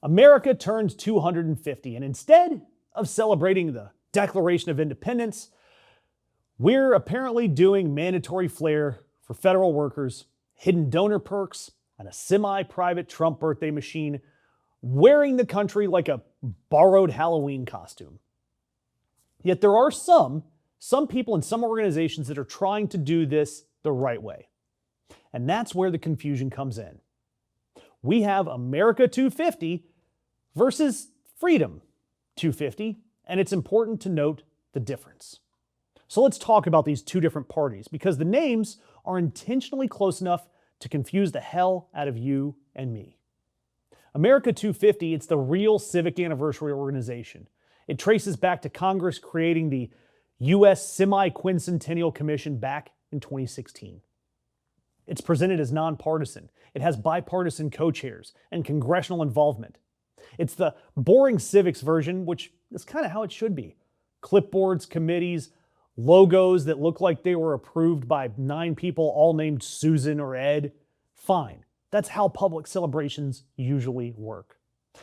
America turns 250, and instead of celebrating the Declaration of Independence, we're apparently doing mandatory flare for federal workers, hidden donor perks, and a semi-private Trump birthday machine, wearing the country like a borrowed Halloween costume. Yet there are some people and some organizations that are trying to do this the right way. And that's where the confusion comes in. We have America 250 versus Freedom 250, and it's important to note the difference. So let's talk about these two different parties, because the names are intentionally close enough to confuse the hell out of you and me. America 250, it's the real civic anniversary organization. It traces back to Congress creating the U.S. Semi-Quincentennial Commission back in 2016. It's presented as nonpartisan. It has bipartisan co-chairs and congressional involvement. It's the boring civics version, which is kind of how it should be. Clipboards, committees, logos that look like they were approved by 9 people all named Susan or Ed. Fine. That's how public celebrations usually work.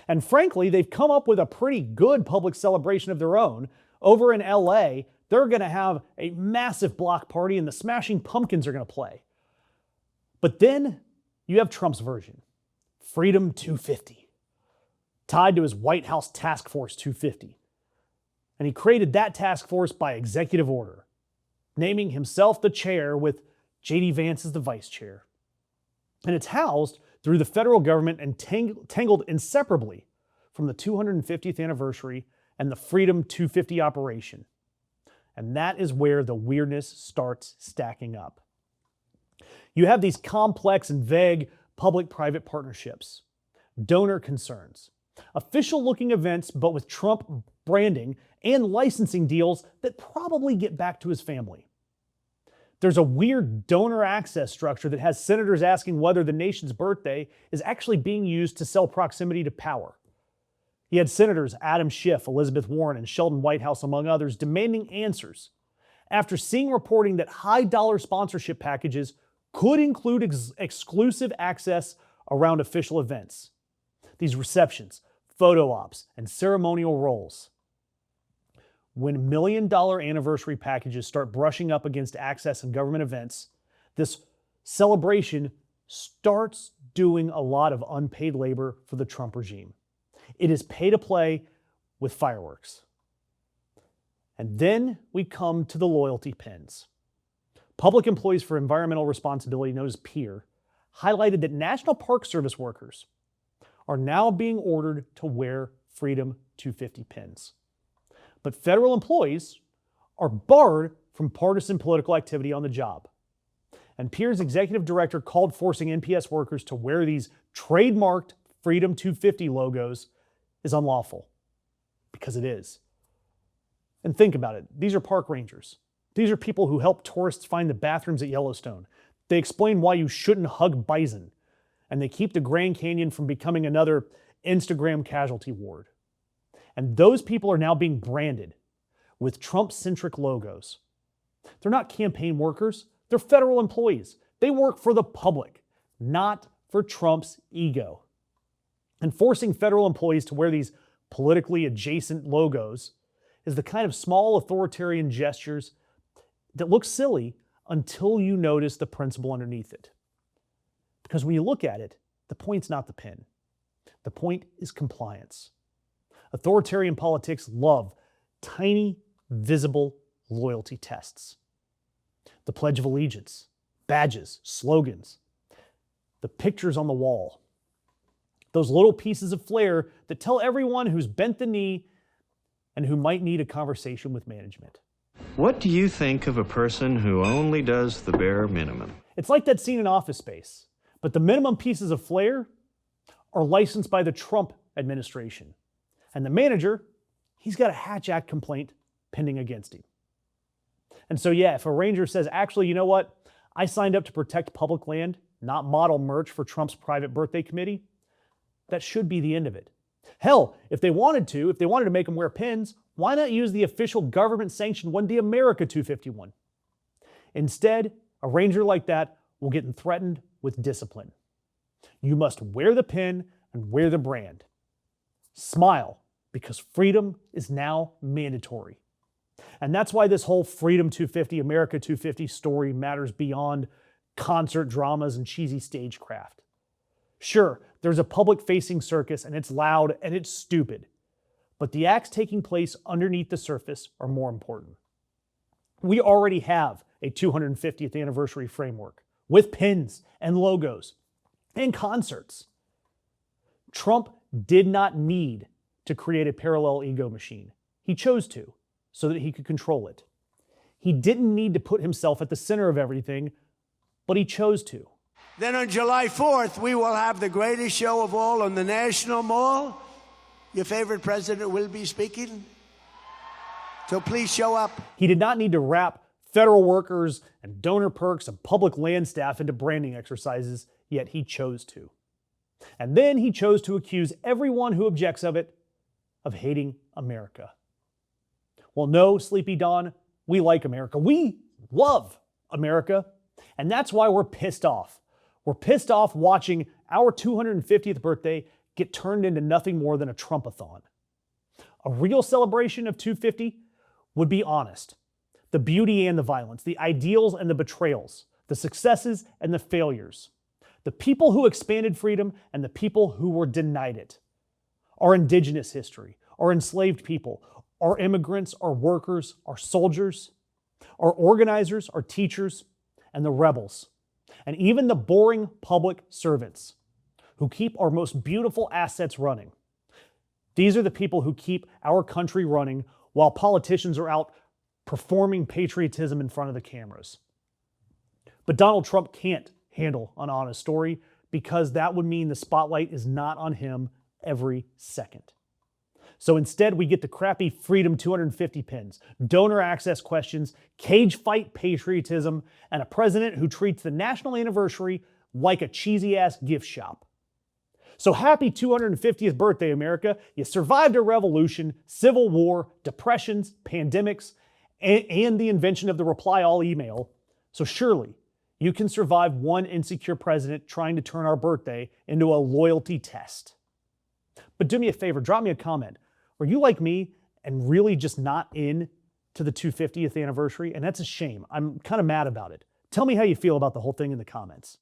And frankly, they've come up with a pretty good public celebration of their own. Over in LA, they're going to have a massive block party and the Smashing Pumpkins are going to play. But then you have Trump's version, Freedom 250, tied to his White House Task Force 250. And he created that task force by executive order, naming himself the chair with J.D. Vance as the vice chair. And it's housed through the federal government and tangled inseparably from the 250th anniversary and the Freedom 250 operation. And that is where the weirdness starts stacking up. You have these complex and vague public-private partnerships, donor concerns, official-looking events but with Trump branding and licensing deals that probably get back to his family. There's a weird donor access structure that has senators asking whether the nation's birthday is actually being used to sell proximity to power. He had Senators Adam Schiff, Elizabeth Warren, and Sheldon Whitehouse, among others, demanding answers after seeing reporting that high-dollar sponsorship packages could include exclusive access around official events. These receptions, photo ops, and ceremonial roles. When million-dollar anniversary packages start brushing up against access in government events, this celebration starts doing a lot of unpaid labor for the Trump regime. It is pay to play with fireworks. And then we come to the loyalty pins. Public Employees for Environmental Responsibility, known as PEER, highlighted that National Park Service workers are now being ordered to wear Freedom 250 pins. But federal employees are barred from partisan political activity on the job. And PEER's executive director called forcing NPS workers to wear these trademarked Freedom 250 logos is unlawful, because it is. And think about it. These are park rangers. These are people who help tourists find the bathrooms at Yellowstone. They explain why you shouldn't hug bison. And they keep the Grand Canyon from becoming another Instagram casualty ward. And those people are now being branded with Trump-centric logos. They're not campaign workers. They're federal employees. They work for the public, not for Trump's ego. And forcing federal employees to wear these politically adjacent logos is the kind of small authoritarian gestures that look silly until you notice the principle underneath it. Because when you look at it, the point's not the pin. The point is compliance. Authoritarian politics love tiny, visible loyalty tests. The Pledge of Allegiance, badges, slogans, the pictures on the wall. Those little pieces of flair that tell everyone who's bent the knee and who might need a conversation with management. What do you think of a person who only does the bare minimum? It's like that scene in Office Space, but the minimum pieces of flair are licensed by the Trump administration. And the manager, he's got a Hatch Act complaint pending against him. And so yeah, if a ranger says, actually, you know what? I signed up to protect public land, not model merch for Trump's private birthday committee, that should be the end of it. Hell, if they wanted to make them wear pins, why not use the official government-sanctioned one, the America 251? Instead, a ranger like that will get threatened with discipline. You must wear the pin and wear the brand. Smile, because freedom is now mandatory. And that's why this whole Freedom 250, America 250 story matters beyond concert dramas and cheesy stagecraft. Sure, there's a public-facing circus and it's loud and it's stupid, but the acts taking place underneath the surface are more important. We already have a 250th anniversary framework with pins and logos and concerts. Trump did not need to create a parallel ego machine. He chose to, so that he could control it. He didn't need to put himself at the center of everything, but he chose to. Then on July 4th, we will have the greatest show of all on the National Mall. Your favorite president will be speaking. So please show up. He did not need to wrap federal workers and donor perks and public land staff into branding exercises, yet he chose to. And then he chose to accuse everyone who objects of it of hating America. Well, no, Sleepy Dawn, we like America. We love America. And that's why we're pissed off. We're pissed off watching our 250th birthday get turned into nothing more than a Trumpathon. A real celebration of 250 would be honest. The beauty and the violence, the ideals and the betrayals, the successes and the failures, the people who expanded freedom and the people who were denied it, our indigenous history, our enslaved people, our immigrants, our workers, our soldiers, our organizers, our teachers, and the rebels, and even the boring public servants who keep our most beautiful assets running. These are the people who keep our country running while politicians are out performing patriotism in front of the cameras. But Donald Trump can't handle an honest story because that would mean the spotlight is not on him every second. So instead, we get the crappy Freedom 250 pins, donor access questions, cage fight patriotism, and a president who treats the national anniversary like a cheesy-ass gift shop. So happy 250th birthday, America. You survived a revolution, civil war, depressions, pandemics, and the invention of the reply all email. So surely you can survive one insecure president trying to turn our birthday into a loyalty test. But do me a favor, drop me a comment. Are you like me and really just not in to the 250th anniversary? And that's a shame. I'm kind of mad about it. Tell me how you feel about the whole thing in the comments.